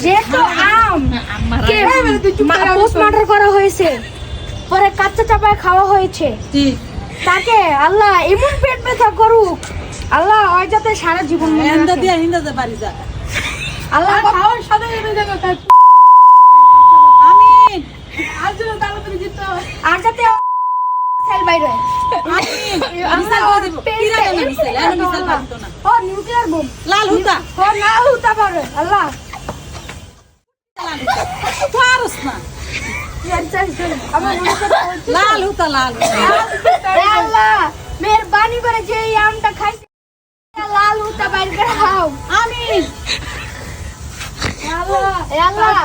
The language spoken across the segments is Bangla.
যেহেতু আম পোস্টমর্টম করা হয়েছে, পরে কাঁচা চাপায় খাওয়া হয়েছে, তাকে আল্লাহ এমন পেট ব্যথা করুক, আল্লাহ ওই যাতে সারা জীবন আল্লাহ খাওয়ার সাথে আর যাতে সেল বাইরে নিউক্লিয়ার বোম লাল হুতা পারে আল্লাহ লাল হুতা আল্লাহ মেহরবানি করে যে এই আমটা খাইছে লাল হুতা বাইর করে খাও আমিন। আল্লাহ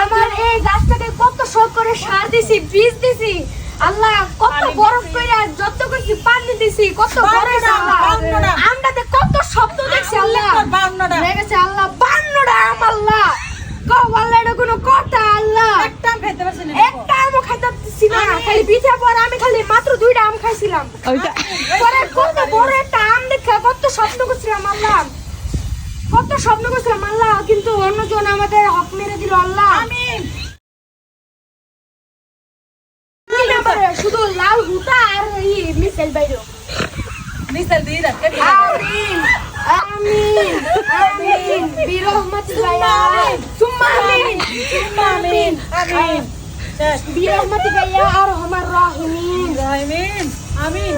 আমার এই গাছটাকে কত শখ করে সার দিছি, বীজ দিছি, আল্লাহ কত বরফ করে যত কিছু পানি দিছি, কত বড় হয়েছে আল্লাহ, আমটাতে কত শব্দ দেখছি আল্লাহ, লেগেছে আল্লাহ 52টা আম আল্লাহ, কও আল্লাহ এটা কোনো কথা আল্লাহ, একটা আমও খাইতে পারতেছি না, খালি পিঠা পর আমি খালি মাত্র 2টা আম খাইছিলাম, পরে কত বড় একটা আম দেখে কত স্বপ্ন করছিলাম আল্লাহ, কত স্বপ্ন করছিলাম আল্লাহ, কিন্তু অন্যজন আমাদের হক মেরে দিল আল্লাহ। আমিন। শুধু লাল হুতা আর এই মিসাইল বাইরো মিসাইল দিয়ে রাখ। আমিন আমিন আমিন বিরহমাতিল্লাহ সুম্মা আমিন আমিন আমিন বিরহমাতিল্লাহ আর রহমান রাহিমিন আমিন আমিন।